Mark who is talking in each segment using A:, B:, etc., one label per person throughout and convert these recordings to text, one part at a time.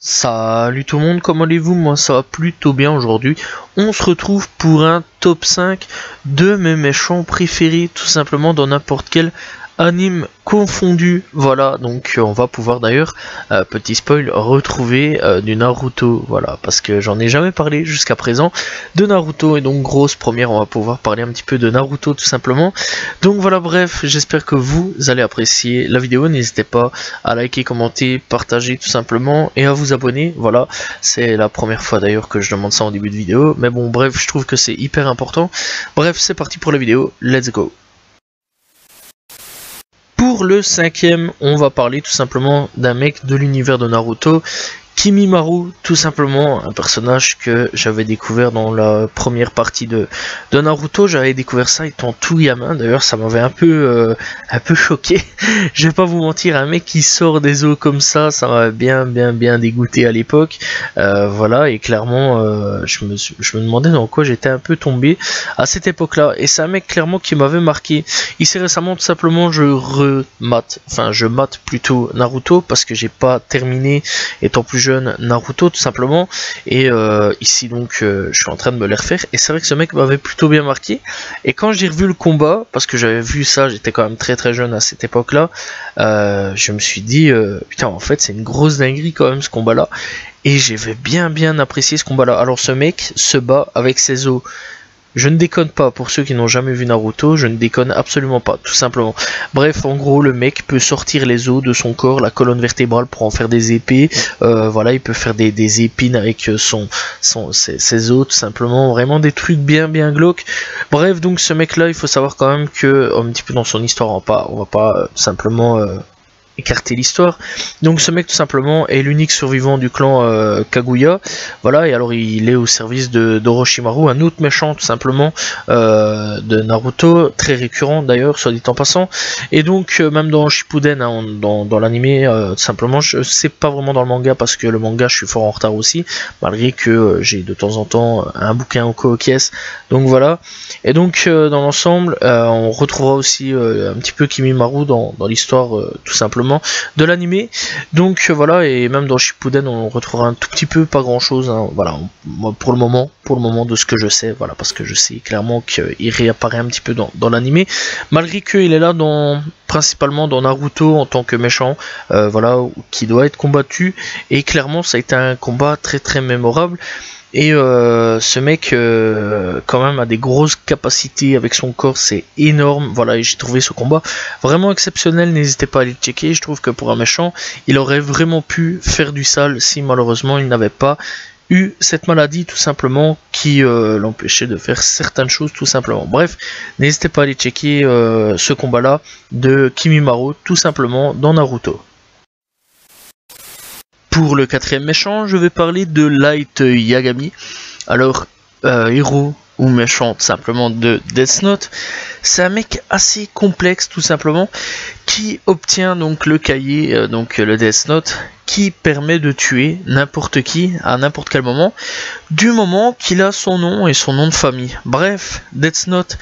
A: Salut tout le monde, comment allez-vous? Moi ça va plutôt bien aujourd'hui. On se retrouve pour un top 5 de mes méchants préférés, tout simplement dans n'importe quel anime confondu. Voilà, donc on va pouvoir d'ailleurs, petit spoil, retrouver du Naruto. Voilà, parce que j'en ai jamais parlé jusqu'à présent de Naruto. Et donc grosse première, on va pouvoir parler un petit peu de Naruto tout simplement. Donc voilà, bref, j'espère que vous allez apprécier la vidéo. N'hésitez pas à liker, commenter, partager tout simplement et à vous abonner. Voilà, c'est la première fois d'ailleurs que je demande ça en début de vidéo. Mais bon, bref, je trouve que c'est hyper important. Bref, c'est parti pour la vidéo, let's go. Pour le cinquième, on va parler tout simplement d'un mec de l'univers de Naruto, Kimimaro, tout simplement, un personnage que j'avais découvert dans la première partie de Naruto. J'avais découvert ça étant tout gamin, d'ailleurs ça m'avait un peu choqué. Je vais pas vous mentir, un mec qui sort des eaux comme ça m'avait bien dégoûté à l'époque. Voilà, et clairement je me demandais dans quoi j'étais un peu tombé à cette époque là, et c'est un mec clairement qui m'avait marqué. Ici récemment tout simplement je mate plutôt Naruto parce que j'ai pas terminé étant plus jeune Naruto tout simplement, et ici donc je suis en train de me les refaire, et c'est vrai que ce mec m'avait plutôt bien marqué. Et quand j'ai revu le combat, parce que j'avais vu ça, j'étais quand même très jeune à cette époque là, je me suis dit putain, en fait c'est une grosse dinguerie quand même ce combat là, et j'avais bien apprécié ce combat là. Alors ce mec se bat avec ses os. Je ne déconne pas, pour ceux qui n'ont jamais vu Naruto, je ne déconne absolument pas, tout simplement. Bref, en gros, le mec peut sortir les os de son corps, la colonne vertébrale, pour en faire des épées. Voilà, il peut faire des épines avec ses os, tout simplement. Vraiment des trucs bien glauques. Bref, donc ce mec-là, il faut savoir quand même que, un petit peu dans son histoire, on va pas simplement écarter l'histoire. Donc ce mec tout simplement est l'unique survivant du clan Kaguya. Voilà, et alors il est au service d'Orochimaru, un autre méchant tout simplement de Naruto, très récurrent d'ailleurs, soit dit en passant. Et donc même dans Shippuden, hein, dans l'animé, tout simplement, je sais pas vraiment dans le manga, parce que le manga je suis fort en retard aussi, malgré que j'ai de temps en temps un bouquin au caisse. Donc voilà. Et donc dans l'ensemble, on retrouvera aussi un petit peu Kimimaro dans l'histoire tout simplement de l'animé. Donc voilà, et même dans Shippuden on retrouvera un tout petit peu, pas grand chose, hein. Voilà, moi pour le moment de ce que je sais, voilà, parce que je sais clairement qu'il réapparaît un petit peu dans l'animé, malgré qu'il est là principalement dans Naruto en tant que méchant, voilà, qui doit être combattu, et clairement ça a été un combat très mémorable. Et ce mec quand même a des grosses capacités avec son corps, c'est énorme. Voilà, et j'ai trouvé ce combat vraiment exceptionnel, n'hésitez pas à aller le checker. Je trouve que pour un méchant, il aurait vraiment pu faire du sale si malheureusement il n'avait pas eu cette maladie tout simplement qui l'empêchait de faire certaines choses tout simplement. Bref, n'hésitez pas à aller checker ce combat là de Kimimaro tout simplement dans Naruto. Pour le quatrième méchant, je vais parler de Light Yagami. Alors, héros ou méchant tout simplement de Death Note. C'est un mec assez complexe tout simplement, qui obtient donc le cahier, donc le Death Note, qui permet de tuer n'importe qui à n'importe quel moment, du moment qu'il a son nom et son nom de famille. Bref, Death Note,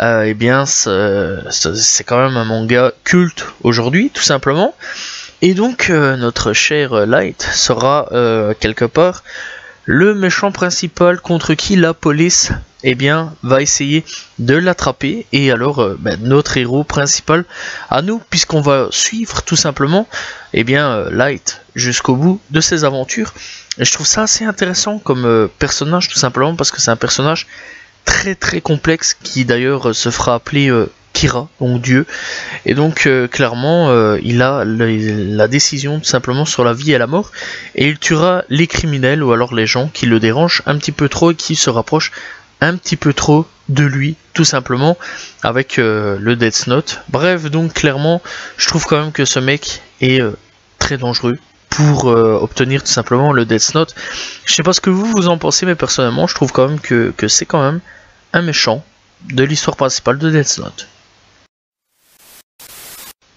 A: eh bien c'est quand même un manga culte aujourd'hui tout simplement. Et donc notre cher Light sera quelque part le méchant principal contre qui la police, eh bien, va essayer de l'attraper. Et alors notre héros principal à nous, puisqu'on va suivre tout simplement, eh bien, Light jusqu'au bout de ses aventures. Et je trouve ça assez intéressant comme personnage tout simplement, parce que c'est un personnage très complexe, qui d'ailleurs se fera appeler Kira, donc Dieu, et donc clairement il a la décision tout simplement sur la vie et la mort, et il tuera les criminels ou alors les gens qui le dérangent un petit peu trop et qui se rapprochent un petit peu trop de lui tout simplement avec le Death Note. Bref, donc clairement je trouve quand même que ce mec est très dangereux pour obtenir tout simplement le Death Note. Je sais pas ce que vous en pensez, mais personnellement je trouve quand même que c'est quand même un méchant de l'histoire principale de Death Note.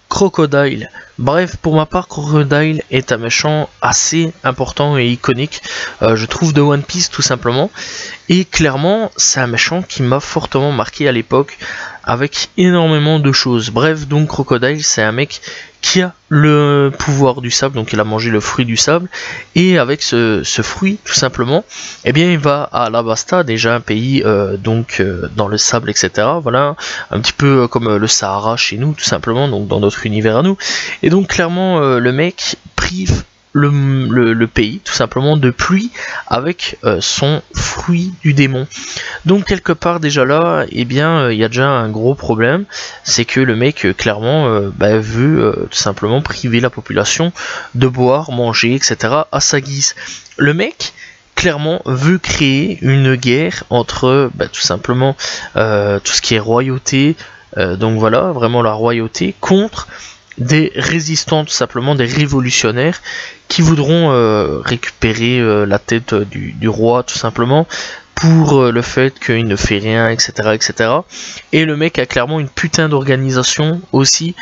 A: Crocodile. Bref, pour ma part, Crocodile est un méchant assez important et iconique, je trouve, de One Piece tout simplement. Et clairement, c'est un méchant qui m'a fortement marqué à l'époque, avec énormément de choses. Bref, donc Crocodile, c'est un mec qui a le pouvoir du sable, donc il a mangé le fruit du sable, et avec ce fruit, tout simplement, eh bien il va à Alabasta, déjà un pays dans le sable, etc. Voilà, un petit peu comme le Sahara chez nous, tout simplement, donc dans notre univers à nous. Et donc clairement, le mec prive le pays tout simplement de pluie avec son fruit du démon. Donc quelque part déjà là, eh bien il y a déjà un gros problème, c'est que le mec clairement veut tout simplement priver la population de boire, manger, etc. à sa guise. Le mec clairement veut créer une guerre entre tout simplement tout ce qui est royauté, donc voilà, vraiment la royauté contre des résistants, tout simplement des révolutionnaires qui voudront récupérer la tête du roi, tout simplement, pour le fait qu'il ne fait rien, etc., etc. Et le mec a clairement une putain d'organisation aussi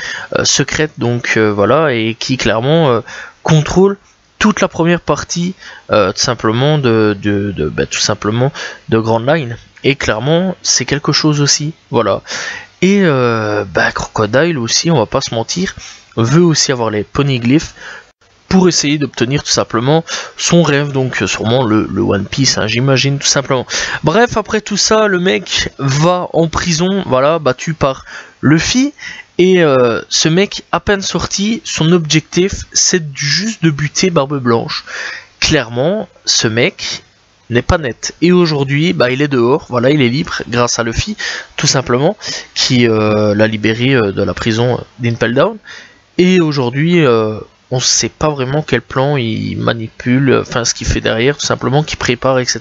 A: secrète, donc voilà, et qui clairement contrôle toute la première partie tout simplement de Grand Line. Et clairement c'est quelque chose aussi, voilà. Et Crocodile aussi, on va pas se mentir, veut aussi avoir les poneglyphes pour essayer d'obtenir tout simplement son rêve, donc sûrement le One Piece, hein, j'imagine, tout simplement. Bref, après tout ça, le mec va en prison, voilà, battu par Luffy. Et ce mec, à peine sorti, son objectif, c'est juste de buter Barbe Blanche. Clairement, ce mec n'est pas net. Et aujourd'hui, il est dehors, voilà, il est libre grâce à Luffy, tout simplement, qui l'a libéré de la prison d'Impel Down. Et aujourd'hui, on ne sait pas vraiment quel plan il manipule, enfin ce qu'il fait derrière, tout simplement, qu'il prépare, etc.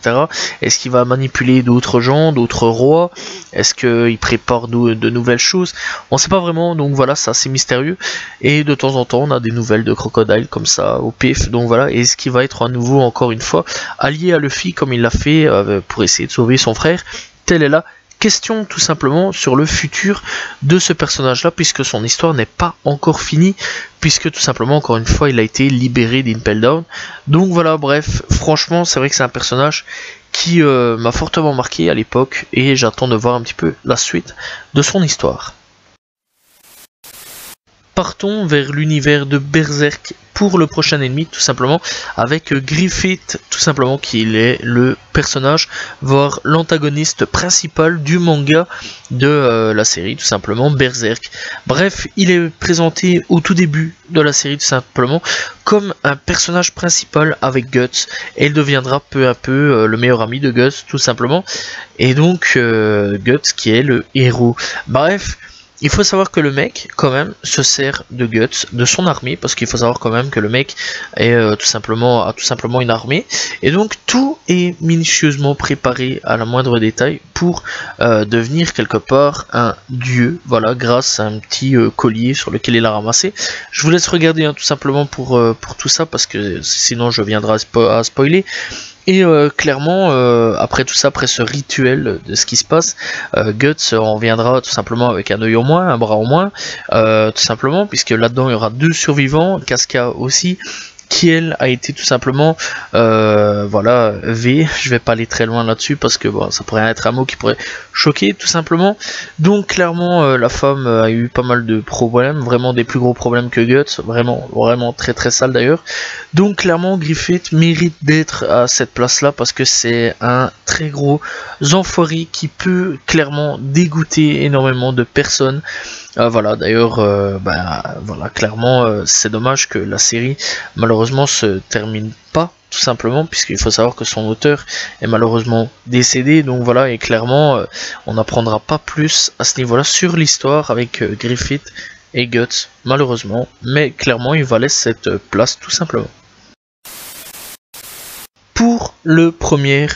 A: Est-ce qu'il va manipuler d'autres gens, d'autres rois? Est-ce qu'il prépare de nouvelles choses? On ne sait pas vraiment, donc voilà, c'est assez mystérieux. Et de temps en temps, on a des nouvelles de Crocodile comme ça, au pif, donc voilà. Et est-ce qu'il va être à nouveau, encore une fois, allié à Luffy, comme il l'a fait pour essayer de sauver son frère? Telle est la question tout simplement sur le futur de ce personnage là, puisque son histoire n'est pas encore finie, puisque tout simplement encore une fois il a été libéré d'Impel Down. Donc voilà, bref, franchement c'est vrai que c'est un personnage qui m'a fortement marqué à l'époque, et j'attends de voir un petit peu la suite de son histoire. Partons vers l'univers de Berserk pour le prochain ennemi, tout simplement, avec Griffith, tout simplement, qui est le personnage, voire l'antagoniste principal du manga de la série, tout simplement, Berserk. Bref, il est présenté au tout début de la série, tout simplement, comme un personnage principal avec Guts, et il deviendra peu à peu le meilleur ami de Guts, tout simplement, et donc Guts qui est le héros. Bref, il faut savoir que le mec, quand même, se sert de Guts, de son armée, parce qu'il faut savoir quand même que le mec est a tout simplement une armée, et donc tout est minutieusement préparé à la moindre détail pour devenir quelque part un dieu, voilà, grâce à un petit collier sur lequel il a ramassé. Je vous laisse regarder tout simplement pour tout ça, parce que sinon je viendrai à spoiler. Et clairement, après tout ça, après ce rituel de ce qui se passe, Guts en viendra tout simplement avec un œil en moins, un bras en moins, tout simplement, puisque là-dedans il y aura 2 survivants, Casca aussi, qui elle a été tout simplement voilà, V. Je vais pas aller très loin là-dessus parce que bon, ça pourrait être un mot qui pourrait choquer tout simplement. Donc clairement la femme a eu pas mal de problèmes, vraiment des plus gros problèmes que Guts, vraiment très très sale d'ailleurs. Donc clairement Griffith mérite d'être à cette place là parce que c'est un très gros enfoiré qui peut clairement dégoûter énormément de personnes. Voilà, d'ailleurs, voilà, clairement, c'est dommage que la série malheureusement se termine pas, tout simplement, puisqu'il faut savoir que son auteur est malheureusement décédé, donc voilà, et clairement, on n'apprendra pas plus à ce niveau-là sur l'histoire avec Griffith et Guts, malheureusement, mais clairement, il valait cette place, tout simplement. Pour le premier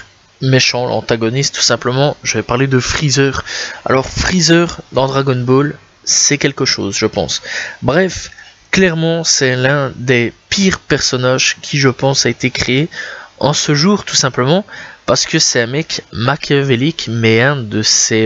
A: méchant, l'antagoniste, tout simplement, je vais parler de Freezer. Alors, Freezer, dans Dragon Ball, c'est quelque chose, je pense. Bref, clairement, c'est l'un des pires personnages qui, je pense, a été créé en ce jour, tout simplement, parce que c'est un mec machiavélique, mais un de ces...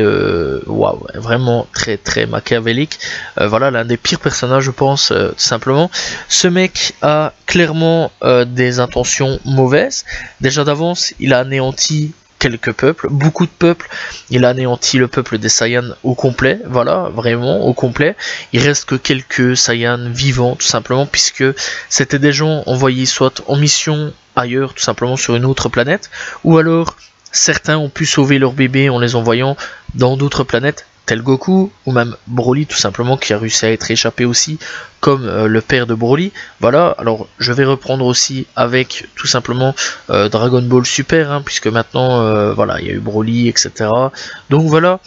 A: waouh, vraiment très très machiavélique. Voilà, l'un des pires personnages, je pense, tout simplement. Ce mec a clairement des intentions mauvaises. Déjà d'avance, il a anéanti quelques peuples, beaucoup de peuples. Il a anéanti le peuple des Saiyans au complet, voilà, vraiment au complet. Il reste que quelques Saiyans vivants, tout simplement, puisque c'était des gens envoyés soit en mission ailleurs, tout simplement sur une autre planète, ou alors certains ont pu sauver leurs bébés en les envoyant dans d'autres planètes, tel Goku, ou même Broly tout simplement, qui a réussi à être échappé aussi, comme le père de Broly. Voilà, alors je vais reprendre aussi avec tout simplement Dragon Ball Super, hein, puisque maintenant, voilà, il y a eu Broly, etc. Donc voilà,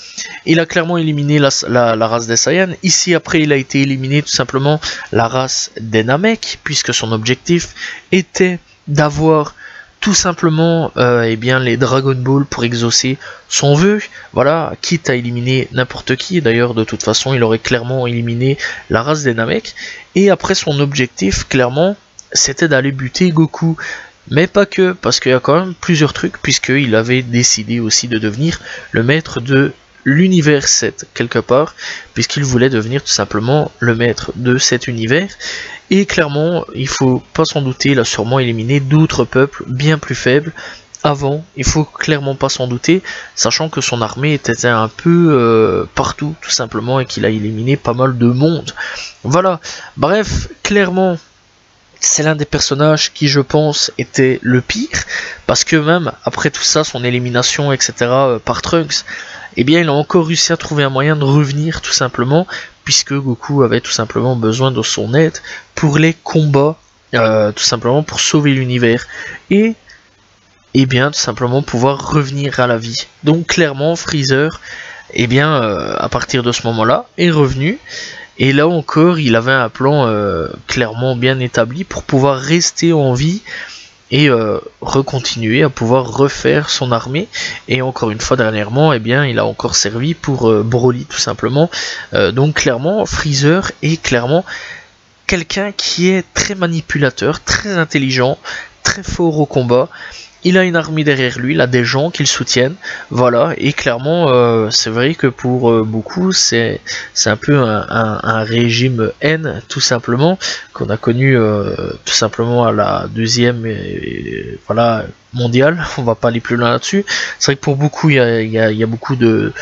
A: il a clairement éliminé la race des Saiyans. Ici, après, il a été éliminé tout simplement la race des Namek, puisque son objectif était d'avoir tout simplement eh bien, les Dragon Ball pour exaucer son vœu, voilà, quitte à éliminer n'importe qui. D'ailleurs, de toute façon, il aurait clairement éliminé la race des Namek, et après son objectif, clairement, c'était d'aller buter Goku. Mais pas que, parce qu'il y a quand même plusieurs trucs, puisqu'il avait décidé aussi de devenir le maître de l'univers 7 quelque part, puisqu'il voulait devenir tout simplement le maître de cet univers. Et clairement, il faut pas s'en douter, il a sûrement éliminé d'autres peuples bien plus faibles avant, il faut clairement pas s'en douter, sachant que son armée était un peu partout tout simplement, et qu'il a éliminé pas mal de monde. Voilà, bref, clairement c'est l'un des personnages qui, je pense, était le pire, parce que même après tout ça, son élimination, etc. Par Trunks, eh bien il a encore réussi à trouver un moyen de revenir tout simplement, puisque Goku avait tout simplement besoin de son aide pour les combats, tout simplement pour sauver l'univers, et bien tout simplement pouvoir revenir à la vie. Donc clairement Freezer, eh bien à partir de ce moment-là, est revenu. Et là encore, il avait un plan clairement bien établi pour pouvoir rester en vie et recontinuer à pouvoir refaire son armée. Et encore une fois, dernièrement, eh bien, il a encore servi pour Broly tout simplement. Donc clairement, Freezer est clairement quelqu'un qui est très manipulateur, très intelligent, très fort au combat. Il a une armée derrière lui, il a des gens qui le soutiennent, voilà, et clairement, c'est vrai que pour beaucoup, c'est un peu un régime haine, tout simplement, qu'on a connu tout simplement à la deuxième, voilà, mondiale. On va pas aller plus loin là-dessus. C'est vrai que pour beaucoup, il y a beaucoup de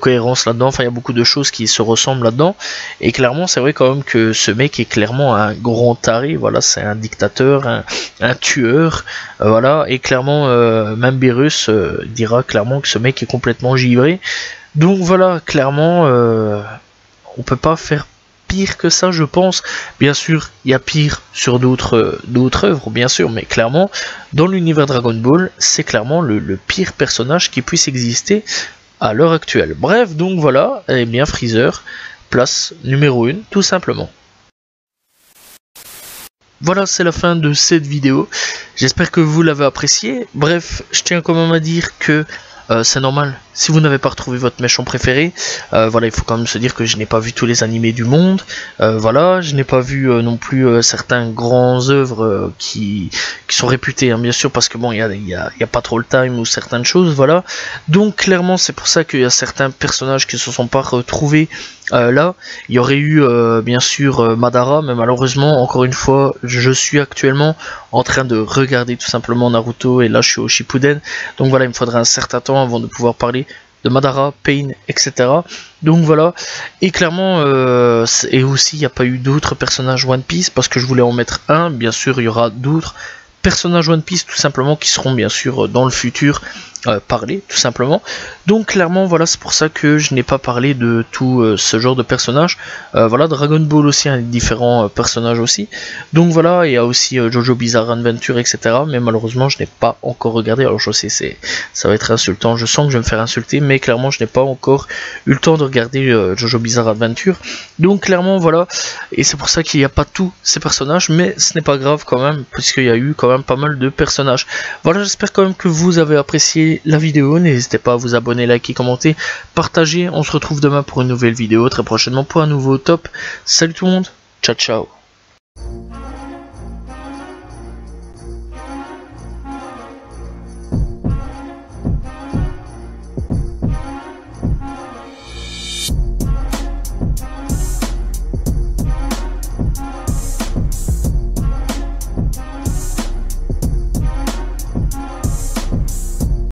A: cohérence là-dedans, enfin il y a beaucoup de choses qui se ressemblent là-dedans, et clairement c'est vrai quand même que ce mec est clairement un grand taré, voilà, c'est un dictateur, un tueur, voilà, et clairement même Beerus dira clairement que ce mec est complètement givré. Donc voilà, clairement on peut pas faire pire que ça, je pense. Bien sûr, il y a pire sur d'autres œuvres, bien sûr, mais clairement, dans l'univers Dragon Ball, c'est clairement le pire personnage qui puisse exister à l'heure actuelle. Bref, donc voilà, et bien Freezer, place numéro 1, tout simplement. Voilà, c'est la fin de cette vidéo. J'espère que vous l'avez apprécié. Bref, je tiens quand même à dire que c'est normal, si vous n'avez pas retrouvé votre méchant préféré, voilà, il faut quand même se dire que je n'ai pas vu tous les animés du monde, voilà, je n'ai pas vu non plus certains grands œuvres qui sont réputés, hein, bien sûr, parce que bon, il y a pas trop le time ou certaines choses, voilà, donc clairement c'est pour ça qu'il y a certains personnages qui se sont pas retrouvés là. Il y aurait eu bien sûr Madara, mais malheureusement, encore une fois, je suis actuellement en train de regarder tout simplement Naruto, et là je suis au Shippuden, donc voilà, il me faudra un certain temps avant de pouvoir parler de Madara, Pain, etc. Donc voilà, et clairement, et aussi il n'y a pas eu d'autres personnages One Piece, parce que je voulais en mettre un, bien sûr il y aura d'autres personnages One Piece tout simplement qui seront bien sûr dans le futur parler tout simplement. Donc clairement voilà, c'est pour ça que je n'ai pas parlé de tout ce genre de personnages. Voilà, Dragon Ball aussi, hein, différents personnages aussi. Donc voilà, il y a aussi Jojo Bizarre Adventure, etc. Mais malheureusement je n'ai pas encore regardé. Alors je sais, ça va être insultant, je sens que je vais me faire insulter, mais clairement je n'ai pas encore eu le temps de regarder Jojo Bizarre Adventure. Donc clairement voilà, et c'est pour ça qu'il n'y a pas tous ces personnages, mais ce n'est pas grave quand même, puisqu'il y a eu quand même pas mal de personnages. Voilà, j'espère quand même que vous avez apprécié la vidéo, n'hésitez pas à vous abonner, liker, commenter, partager. On se retrouve demain pour une nouvelle vidéo, très prochainement pour un nouveau top. Salut tout le monde, ciao ciao.